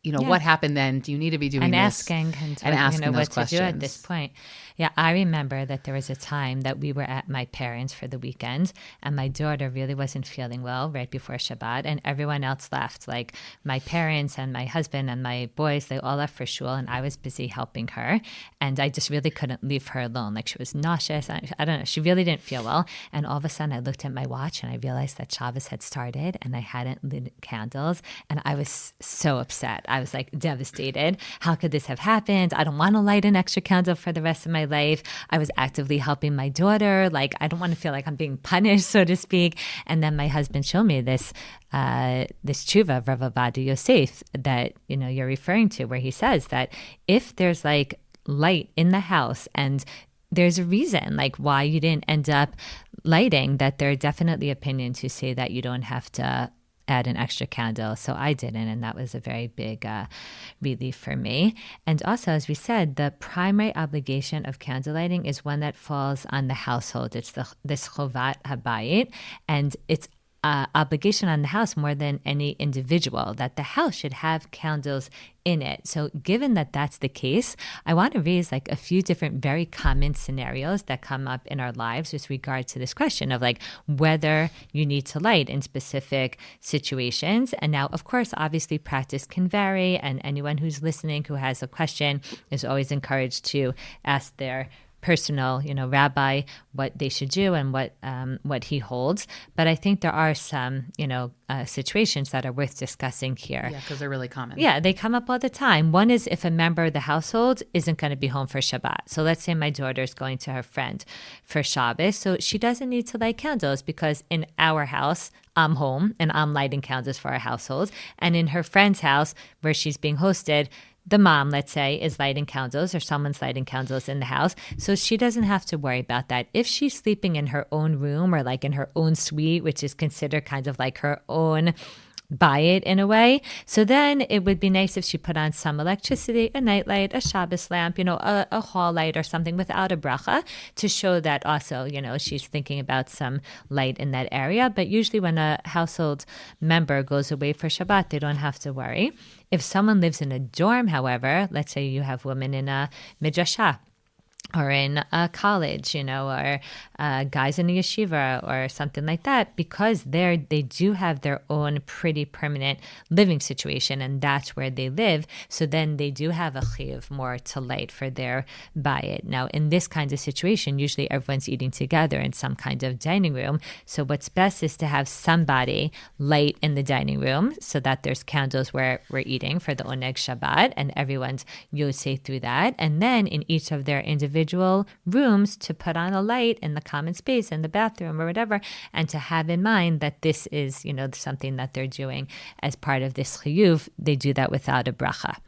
Speaker 1: what happened then? Do you need to be doing this?
Speaker 2: And asking what to do at this point. Yeah, I remember that there was a time that we were at my parents' for the weekend, and my daughter really wasn't feeling well right before Shabbat, and everyone else left. Like my parents and my husband and my boys, they all left for shul, and I was busy helping her, and I just really couldn't leave her alone. Like she was nauseous. I don't know. She really didn't feel well, and all of a sudden I looked at my watch and I realized that Shabbos had started, and I hadn't lit candles, and I was so upset. I was like devastated. How could this have happened? I don't want to light an extra candle for the rest of my life. I was actively helping my daughter. Like, I don't want to feel like I'm being punished, so to speak. And then my husband showed me this tshuva of Rav Ovadia Yosef that, you're referring to, where he says that if there's like light in the house and there's a reason like why you didn't end up lighting, that there are definitely opinions who say that you don't have to add an extra candle. So I didn't, and that was a very big relief for me. And also, as we said, the primary obligation of candle lighting is one that falls on the household. It's this chovat habayit, and it's obligation on the house more than any individual, that the house should have candles in it. So given that that's the case, I want to raise like a few different very common scenarios that come up in our lives with regard to this question of like whether you need to light in specific situations. And now, of course, obviously practice can vary, and anyone who's listening who has a question is always encouraged to ask their personal, rabbi what they should do and what he holds. But I think there are some, situations that are worth discussing here.
Speaker 1: Yeah, because they're really common.
Speaker 2: Yeah, they come up all the time. One is if a member of the household isn't going to be home for Shabbat. So let's say my daughter is going to her friend for Shabbos. So she doesn't need to light candles because in our house, I'm home and I'm lighting candles for our household. And in her friend's house where she's being hosted, the mom, let's say, is lighting candles or someone's lighting candles in the house. So she doesn't have to worry about that. If she's sleeping in her own room or like in her own suite, which is considered kind of like her own bayit in a way, so then it would be nice if she put on some electricity, a nightlight, a Shabbos lamp, a hall light or something without a bracha to show that also, she's thinking about some light in that area. But usually when a household member goes away for Shabbat, they don't have to worry. If someone lives in a dorm, however, let's say you have women in a midrashah, or in a college, or guys in a yeshiva or something like that, because they do have their own pretty permanent living situation, and that's where they live. So then they do have a chiyuv more to light for their bayit. Now, in this kind of situation, usually everyone's eating together in some kind of dining room. So what's best is to have somebody light in the dining room so that there's candles where we're eating for the oneg Shabbat, and everyone's yosei through that. And then in each of their individual rooms to put on a light in the common space in the bathroom or whatever, and to have in mind that this is, something that they're doing as part of this chiyuv. They do that without a bracha.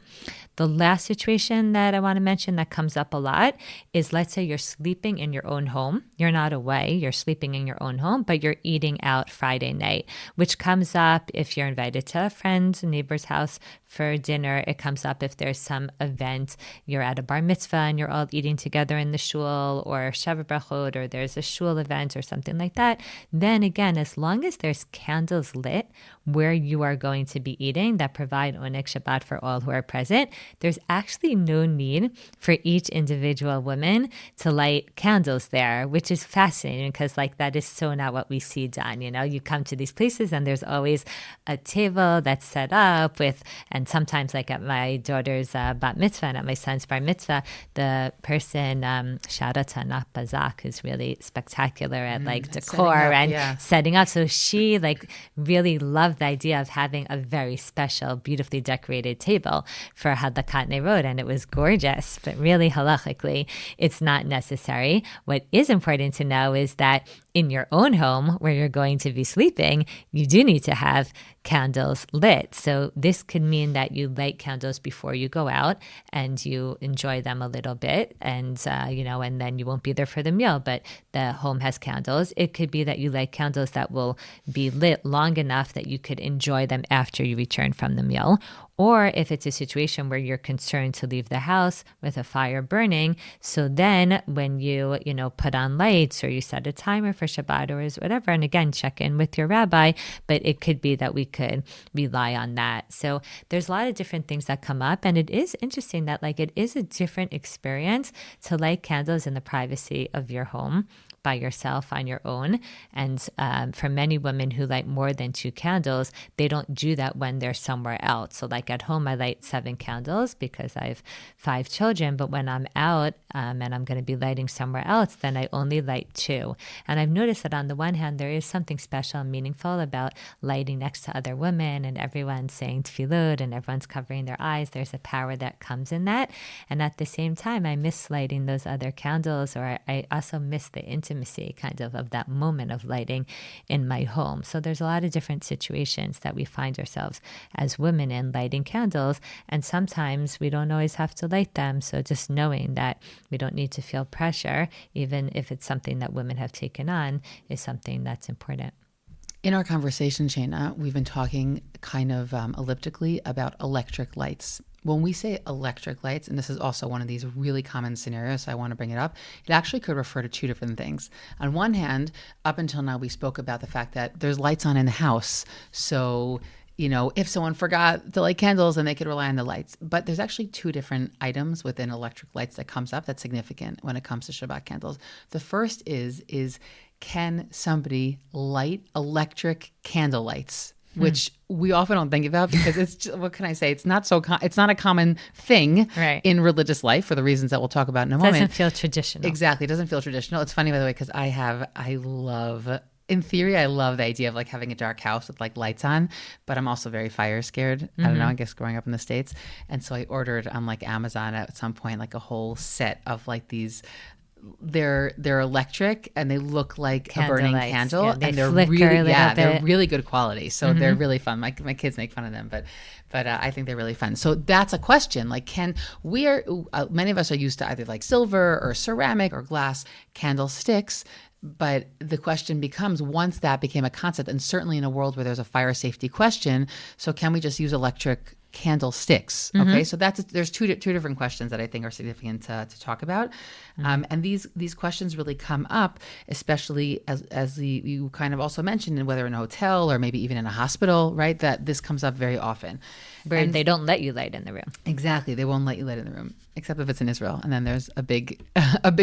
Speaker 2: The last situation that I want to mention that comes up a lot is, let's say you're sleeping in your own home. You're not away. You're sleeping in your own home, but you're eating out Friday night, which comes up if you're invited to a friend's, neighbor's house for dinner. It comes up if there's some event. You're at a bar mitzvah and you're all eating together in the shul, or Shabbat brachot, or there's a shul event or something like that. Then again, as long as there's candles lit where you are going to be eating that provide oneg Shabbat for all who are present, there's actually no need for each individual woman to light candles there, which is fascinating because that is so not what we see done. You come to these places and there's always a table that's set up with, and sometimes at my daughter's bat mitzvah and at my son's bar mitzvah, the person, shout out to Anat Bazak, who's really spectacular at decor and setting up. So she really loved the idea of having a very special, beautifully decorated table for Hadlakat Nerod, and it was gorgeous, but really halachically, it's not necessary. What is important to know is that in your own home where you're going to be sleeping, you do need to have candles lit. So this could mean that you light candles before you go out and you enjoy them a little bit, and and then you won't be there for the meal, but the home has candles. It could be that you light candles that will be lit long enough that you could enjoy them after you return from the meal. Or if it's a situation where you're concerned to leave the house with a fire burning, so then when you put on lights or you set a timer for Shabbat or whatever, and again, check in with your rabbi, but it could be that we could rely on that. So there's a lot of different things that come up, and it is interesting that it is a different experience to light candles in the privacy of your home by yourself on your own. And for many women who light more than 2 candles, they don't do that when they're somewhere else. So at home, I light 7 candles because I have 5 children. But when I'm out and I'm going to be lighting somewhere else, then I only light 2. And I've noticed that on the one hand, there is something special and meaningful about lighting next to other women and everyone's saying tefillot and everyone's covering their eyes. There's a power that comes in that. And at the same time, I miss lighting those other candles, or I also miss the intimacy kind of that moment of lighting in my home. So there's a lot of different situations that we find ourselves as women in, lighting candles, and sometimes we don't always have to light them. So just knowing that we don't need to feel pressure, even if it's something that women have taken on, is something that's important.
Speaker 1: In our conversation, Shayna, we've been talking kind of elliptically about electric lights. When we say electric lights, and this is also one of these really common scenarios, so I want to bring it up, it actually could refer to 2 different things. On one hand, up until now, we spoke about the fact that there's lights on in the house. So, if someone forgot to light candles, then they could rely on the lights. But there's actually 2 different items within electric lights that comes up that's significant when it comes to Shabbat candles. The first is can somebody light electric candle lights? Which we often don't think about because it's just, what can I say? It's not it's not a common thing in religious life for the reasons that we'll talk about in a moment.
Speaker 2: It doesn't feel traditional.
Speaker 1: Exactly. It doesn't feel traditional. It's funny, by the way, because in theory, I love the idea of having a dark house with lights on, but I'm also very fire scared. I don't know, I guess growing up in the States. And so I ordered on Amazon at some point, a whole set of these, they're electric and they look like
Speaker 2: candle
Speaker 1: a burning
Speaker 2: lights.
Speaker 1: candle,
Speaker 2: Yeah,
Speaker 1: and they're really good quality. So they're really fun. My kids make fun of them, but I think they're really fun. So that's a question. Many of us are used to either silver or ceramic or glass candlesticks. But the question becomes, once that became a concept, and certainly in a world where there's a fire safety question, so can we just use electric candlesticks? Okay, so there's two different questions that I think are significant to talk about, and these questions really come up, especially as you kind of also mentioned, in whether in a hotel or maybe even in a hospital, right? That this comes up very often.
Speaker 2: Where they don't let you light in the room.
Speaker 1: Exactly, they won't let you light in the room, except if it's in Israel, and then there's a big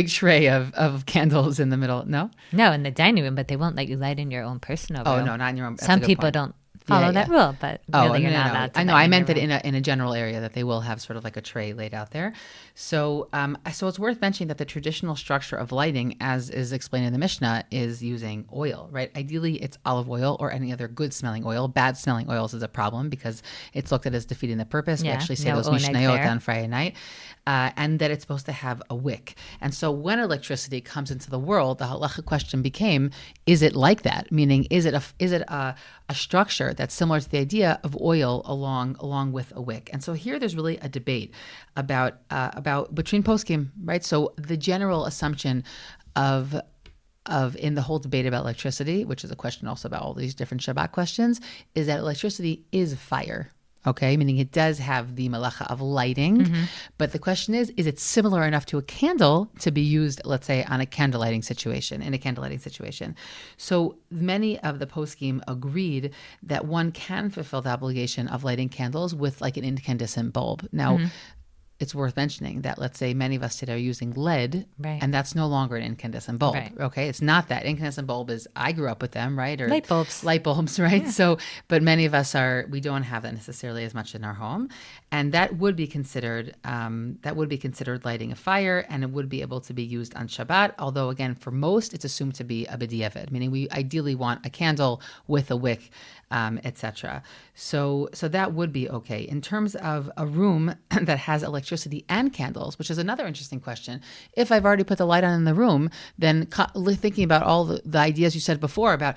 Speaker 1: tray of candles in the middle. No,
Speaker 2: in the dining room, but they won't let you light in your own personal room.
Speaker 1: Oh no, not in your own.
Speaker 2: Some people don't follow that rule, but really you're not allowed to.
Speaker 1: I know. I meant that in a general area that they will have sort of a tray laid out there. So it's worth mentioning that the traditional structure of lighting, as is explained in the Mishnah, is using oil, right? Ideally, it's olive oil or any other good-smelling oil. Bad-smelling oils is a problem because it's looked at as defeating the purpose. We actually say those Mishnayot on Friday night, and that it's supposed to have a wick. And so when electricity comes into the world, the halachic question became: is it like that? Meaning, is it a structure that's similar to the idea of oil along with a wick. And so here there's really a debate about between poskim, right? So the general assumption of in the whole debate about electricity, which is a question also about all these different Shabbat questions, is that electricity is fire. Okay, meaning it does have the malacha of lighting, but the question is it similar enough to a candle to be used, let's say, in a candlelighting situation? So many of the poskim agreed that one can fulfill the obligation of lighting candles with like an incandescent bulb. Now, it's worth mentioning that, let's say, many of us today are using lead,
Speaker 2: right,
Speaker 1: and that's no longer an incandescent bulb.
Speaker 2: Right.
Speaker 1: Okay, it's not that. Incandescent bulb is, I grew up with them, right? Or
Speaker 2: light bulbs,
Speaker 1: right?
Speaker 2: Yeah.
Speaker 1: So, but many of us we don't have that necessarily as much in our home, and that would be considered lighting a fire, and it would be able to be used on Shabbat. Although, again, for most, it's assumed to be a b'diavad, meaning we ideally want a candle with a wick, etc. So that would be okay. In terms of a room that has electricity and candles, which is another interesting question. If I've already put the light on in the room, then thinking about all the ideas you said before about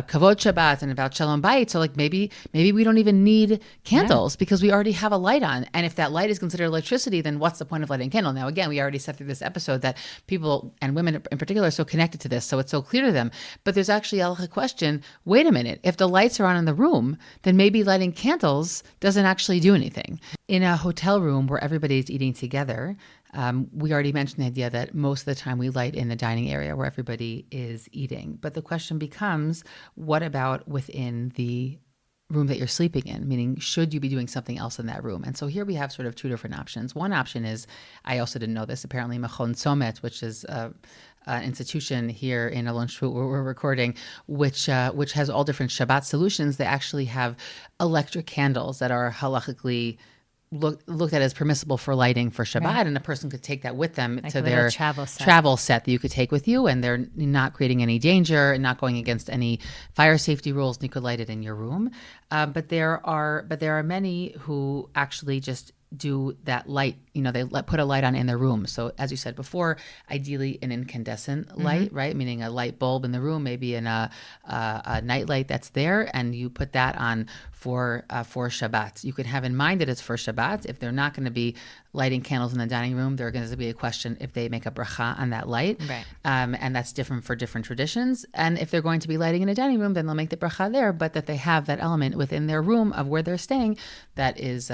Speaker 1: kavod Shabbat and about shalom bayit, so like maybe we don't even need candles because we already have a light on. And if that light is considered electricity, then what's the point of lighting a candle? Now, again, we already said through this episode that people and women in particular are so connected to this, so it's so clear to them. But there's actually a halachic question. Wait a minute. If the lights are on in the room, then maybe lighting candles doesn't actually do anything. In a hotel room where everybody's eating together, we already mentioned the idea that most of the time we light in the dining area where everybody is eating. But the question becomes, what about within the room that you're sleeping in? Meaning, should you be doing something else in that room? And so here we have sort of two different options. One option is, I also didn't know this, apparently Machon Tzomet, which is an institution here in Alon Shvut where we're recording, which has all different Shabbat solutions. They actually have electric candles that are halachically looked at as permissible for lighting for Shabbat, right, and a person could take that with them like to their travel set that you could take with you, and they're not creating any danger and not going against any fire safety rules, and you could light it in your room. But there are many who actually just do that light, they put a light on in their room. So as you said before, ideally an incandescent light, right? Meaning a light bulb in the room, maybe in a night light that's there, and you put that on for Shabbat. You could have in mind that it's for Shabbat. If they're not going to be lighting candles in the dining room, there's going to be a question if they make a bracha on that light.
Speaker 2: Right.
Speaker 1: And that's different for different traditions. And if they're going to be lighting in a dining room, then they'll make the bracha there, but that they have that element within their room of where they're staying that is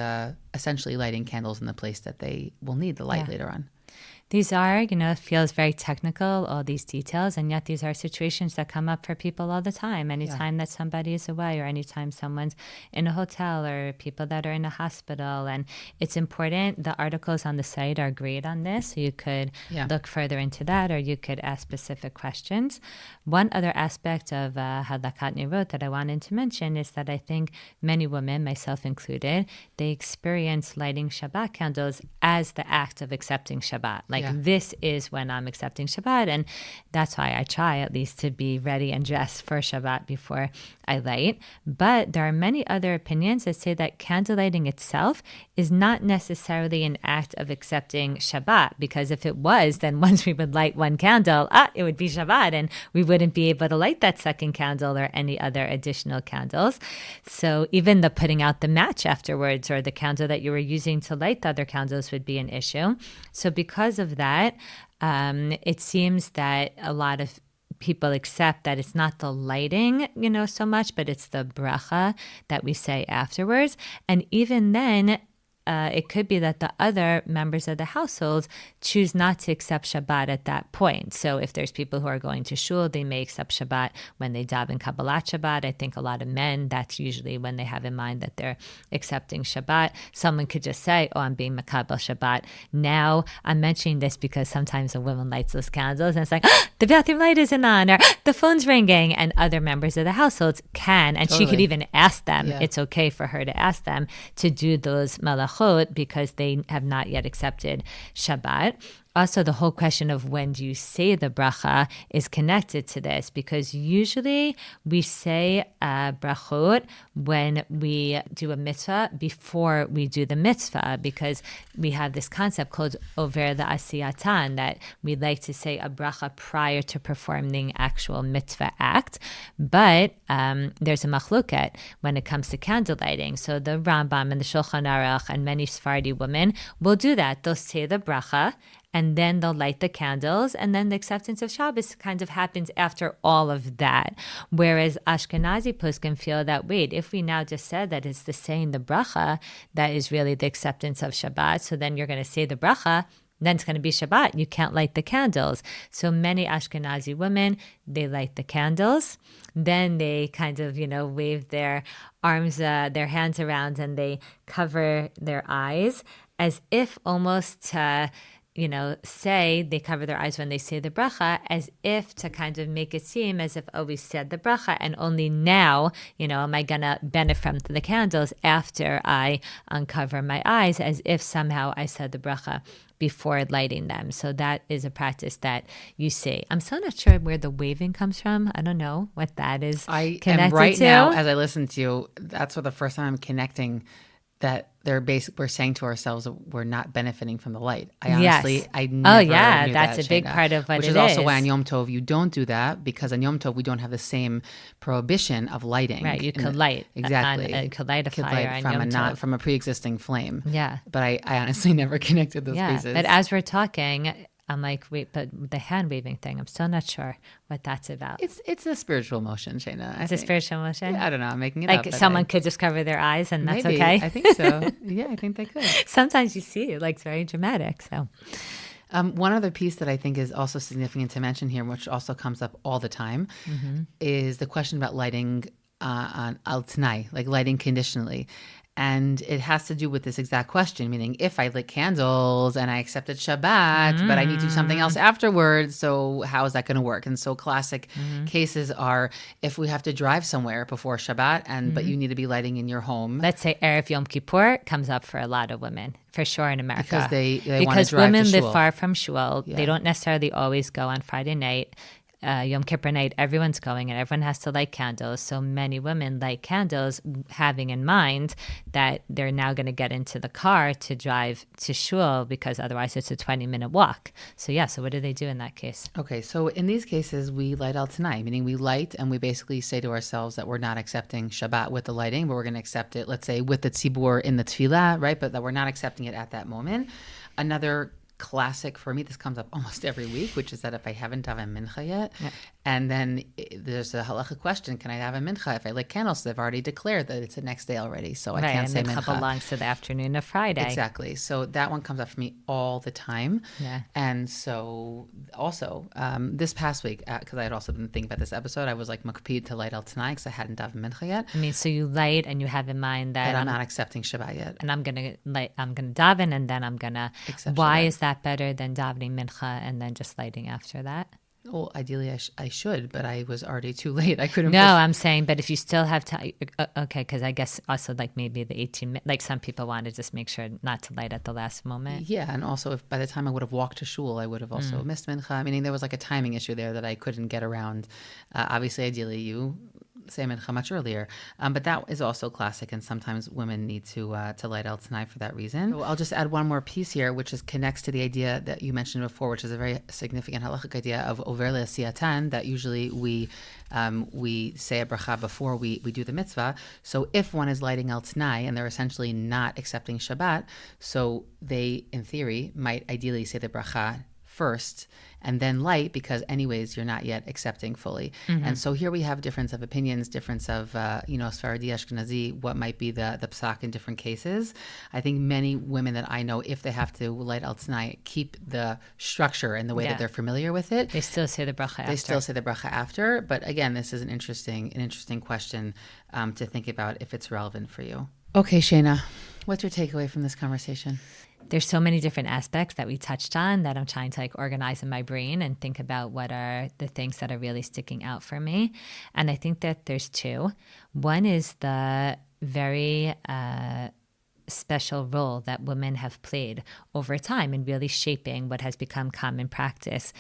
Speaker 1: essentially lighting candles in the place that they will need the light later on.
Speaker 2: These are, it feels very technical, all these details, and yet these are situations that come up for people all the time. Anytime that somebody is away, or anytime someone's in a hotel, or people that are in a hospital. And it's important. The articles on the site are great on this, so you could look further into that, or you could ask specific questions. One other aspect of Halakat Nirot that I wanted to mention is that I think many women, myself included, they experience lighting Shabbat candles as the act of accepting Shabbat. This is when I'm accepting Shabbat, and that's why I try at least to be ready and dressed for Shabbat before I light. But there are many other opinions that say that candle lighting itself is not necessarily an act of accepting Shabbat, because if it was, then once we would light one candle, it would be Shabbat, and we wouldn't be able to light that second candle or any other additional candles. So even the putting out the match afterwards, or the candle that you were using to light the other candles, would be an issue. So because of that, it seems that a lot of people accept that it's not the lighting, so much, but it's the bracha that we say afterwards. And even then, it could be that the other members of the household choose not to accept Shabbat at that point. So if there's people who are going to shul, they may accept Shabbat when they daven Kabbalat Shabbat. I think a lot of men, that's usually when they have in mind that they're accepting Shabbat. Someone could just say, I'm being Makabel Shabbat. Now, I'm mentioning this because sometimes a woman lights those candles and it's like, the bathroom light isn't on, or the phone's ringing, and other members of the household can, and she could even ask them. It's okay for her to ask them to do those malachot because they have not yet accepted Shabbat. also the whole question of when do you say the bracha is connected to this, because usually we say brachot when we do a mitzvah before we do the mitzvah, because we have this concept called over the asiyatan, that we like to say a bracha prior to performing actual mitzvah act. But there's a machloket when it comes to candle lighting. So the Rambam and the Shulchan Aruch and many Sephardi women will do that. They'll say the bracha, and then they'll light the candles, and then the acceptance of Shabbos kind of happens after all of that. Whereas Ashkenazi poskim feel that, wait, if we now just said that it's the saying the bracha that is really the acceptance of Shabbat, so then you're going to say the bracha, then it's going to be Shabbat. You can't light the candles. So many Ashkenazi women, they light the candles. Then they kind of, wave their arms, their hands around, and they cover their eyes as if almost to, say they cover their eyes when they say the bracha, as if to kind of make it seem as if, we said the bracha, and only now, am I going to benefit from the candles after I uncover my eyes, as if somehow I said the bracha before lighting them. So that is a practice that you see. I'm still not sure where the waving comes from. I don't know what that is connected
Speaker 1: am right
Speaker 2: to.
Speaker 1: Now, as I listen to you, that's for the first time I'm connecting that we're saying to ourselves that we're not benefiting from the light. I honestly never knew
Speaker 2: that's
Speaker 1: that,
Speaker 2: a big
Speaker 1: Shayna,
Speaker 2: part of what
Speaker 1: which
Speaker 2: it
Speaker 1: is. Also why on Yom Tov you don't do that, because on Yom Tov we don't have the same prohibition of lighting.
Speaker 2: Right, you could light.
Speaker 1: Exactly.
Speaker 2: You could light a fire on Yom Tov.
Speaker 1: From a pre-existing flame.
Speaker 2: Yeah.
Speaker 1: But I honestly never connected those pieces.
Speaker 2: But as we're talking, I'm like, wait, but the hand waving thing, I'm still not sure what that's about.
Speaker 1: It's a spiritual motion, Shayna.
Speaker 2: It's a spiritual motion?
Speaker 1: Yeah, I don't know. I'm making it
Speaker 2: up.
Speaker 1: Like
Speaker 2: someone could just cover their eyes and that's
Speaker 1: maybe.
Speaker 2: okay?
Speaker 1: I think so. Yeah, I think they could.
Speaker 2: Sometimes you see it, it's very dramatic. So,
Speaker 1: one other piece that I think is also significant to mention here, which also comes up all the time, is the question about lighting on al t'nai, like lighting conditionally. And it has to do with this exact question, meaning if I lit candles and I accepted Shabbat, but I need to do something else afterwards, so how is that going to work? And so classic cases are if we have to drive somewhere before Shabbat, but you need to be lighting in your home.
Speaker 2: Let's say Erev Yom Kippur comes up for a lot of women, for sure in America.
Speaker 1: Because they want to drive
Speaker 2: Because women
Speaker 1: to
Speaker 2: live
Speaker 1: shul.
Speaker 2: far from shul.
Speaker 1: Yeah.
Speaker 2: They don't necessarily always go on Friday night. Yom Kippur night, everyone's going and everyone has to light candles. So many women light candles having in mind that they're now going to get into the car to drive to shul, because otherwise it's a 20-minute walk. So so what do they do in that case?
Speaker 1: Okay, so in these cases, we light al t'nai, meaning we light and we basically say to ourselves that we're not accepting Shabbat with the lighting, but we're going to accept it, let's say, with the tzibur in the tefillah, right? But that we're not accepting it at that moment. Another classic for me, this comes up almost every week, which is that if I haven't davened mincha yet, and then there's a halachic question, can I have a mincha if I lit candles? So they've already declared that it's the next day already, so I can't say mincha.
Speaker 2: And the belongs to the afternoon of Friday.
Speaker 1: Exactly. So that one comes up for me all the time.
Speaker 2: Yeah.
Speaker 1: And so also this past week, because I had also been thinking about this episode, I was like makpid to light al t'nai because I hadn't davened mincha yet.
Speaker 2: I mean, so you light and you have in mind that
Speaker 1: I'm not accepting Shabbat yet.
Speaker 2: And I'm gonna daven, and then I'm gonna. Why is that better than davening mincha and then just lighting after that?
Speaker 1: Well, ideally I should, but I was already too late. I couldn't.
Speaker 2: No, I'm saying, but if you still have time, okay, because I guess also maybe the 18 minutes, like some people want to just make sure not to light at the last moment.
Speaker 1: Yeah, and also if by the time I would have walked to shul, I would have also missed mincha. Meaning there was a timing issue there that I couldn't get around. Obviously, ideally you say mincha much earlier, but that is also classic, and sometimes women need to light al t'nai for that reason. So I'll just add one more piece here, which connects to the idea that you mentioned before, which is a very significant halachic idea of over le'asiyatan, that usually we say a bracha before we do the mitzvah. So if one is lighting al t'nai and they're essentially not accepting Shabbat, so they, in theory, might ideally say the bracha first and then light, because anyways you're not yet accepting fully. And so here we have difference of opinions, difference of Sephardi, Ashkenazi, what might be the psak in different cases. I think many women that I know, if they have to light al t'nai, keep the structure and the way that they're familiar with it.
Speaker 2: They still say the bracha after.
Speaker 1: They still say the bracha after, but again, this is an interesting question to think about if it's relevant for you. Okay, Shayna, what's your takeaway from this conversation?
Speaker 2: There's so many different aspects that we touched on that I'm trying to organize in my brain and think about what are the things that are really sticking out for me. And I think that there's two. One is the very special role that women have played over time in really shaping what has become common practice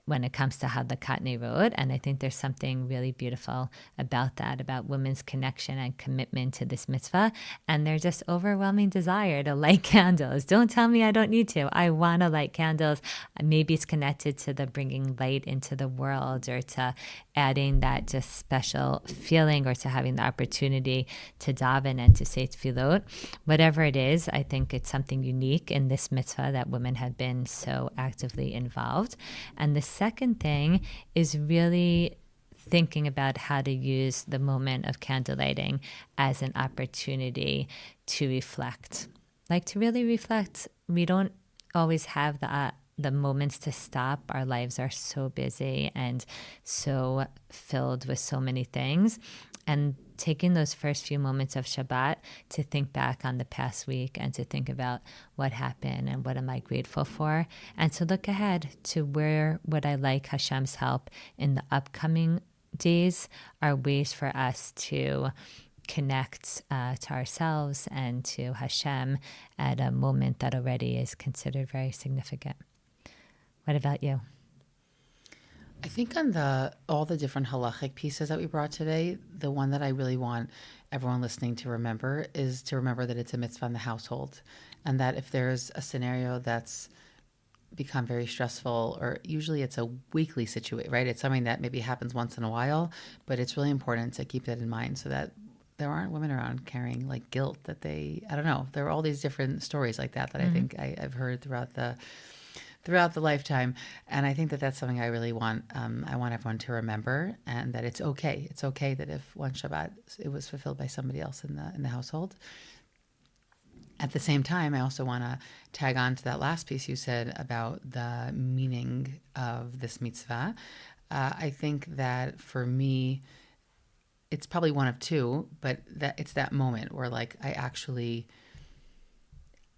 Speaker 2: when it comes to Hadlakat Road. And I think there's something really beautiful about that, about women's connection and commitment to this mitzvah and their just overwhelming desire to light candles. Don't tell me I don't need to. I want to light candles. Maybe it's connected to the bringing light into the world or to adding that just special feeling or to having the opportunity to daven and to say tefillot. Whatever it is, I think it's something unique in this mitzvah that women have been so actively involved. And the second thing is really thinking about how to use the moment of candlelighting as an opportunity to reflect. Like to really reflect. We don't always have the moments to stop. Our lives are so busy and so filled with so many things. And taking those first few moments of Shabbat to think back on the past week and to think about what happened and what am I grateful for, and to look ahead to where would I like Hashem's help in the upcoming days are ways for us to connect to ourselves and to Hashem at a moment that already is considered very significant. What about you?
Speaker 1: I think on all the different halachic pieces that we brought today, the one that I really want everyone listening to remember is to remember that it's a mitzvah in the household, and that if there's a scenario that's become very stressful, or usually it's a weekly situation, right? It's something that maybe happens once in a while, but it's really important to keep that in mind so that there aren't women around carrying like guilt that I don't know. There are all these different stories like that I think I've heard throughout the lifetime. And I think that that's something I really want. I want everyone to remember, and that it's okay. It's okay that if one Shabbat it was fulfilled by somebody else in the household. At the same time, I also want to tag on to that last piece you said about the meaning of this mitzvah. I think that for me, it's probably one of two, but that it's that moment where like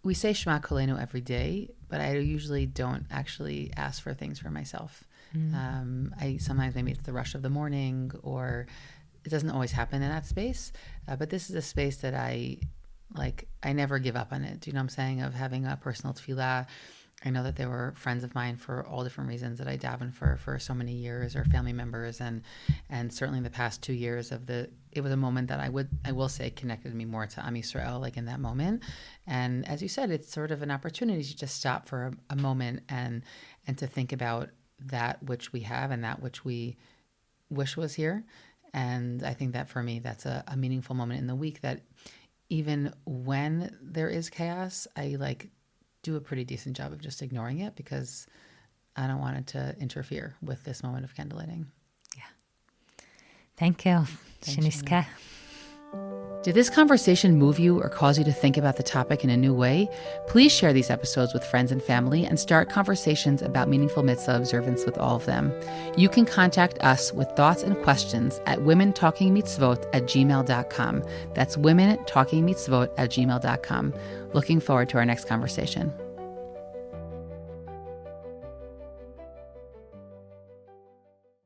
Speaker 1: we say Shema Kolenu every day, but I usually don't actually ask for things for myself. I sometimes maybe it's the rush of the morning, or it doesn't always happen in that space. But this is a space that I never give up on it. Do you know what I'm saying? Of having a personal tefillah. I know that there were friends of mine for all different reasons that I davened for so many years, or family members, and certainly in the past 2 years it was a moment that I will say connected me more to Am Yisrael, like in that moment. And as you said, it's sort of an opportunity to just stop for a moment and to think about that which we have and that which we wish was here. And I think that for me, that's a meaningful moment in the week, that even when there is chaos, I do a pretty decent job of just ignoring it, because I don't want it to interfere with this moment of candlelighting.
Speaker 2: Yeah. Thank you. Shiniska.
Speaker 1: Did this conversation move you or cause you to think about the topic in a new way? Please share these episodes with friends and family and start conversations about meaningful mitzvah observance with all of them. You can contact us with thoughts and questions at womentalkingmitzvot@gmail.com. That's womentalkingmitzvot@gmail.com. Looking forward to our next conversation.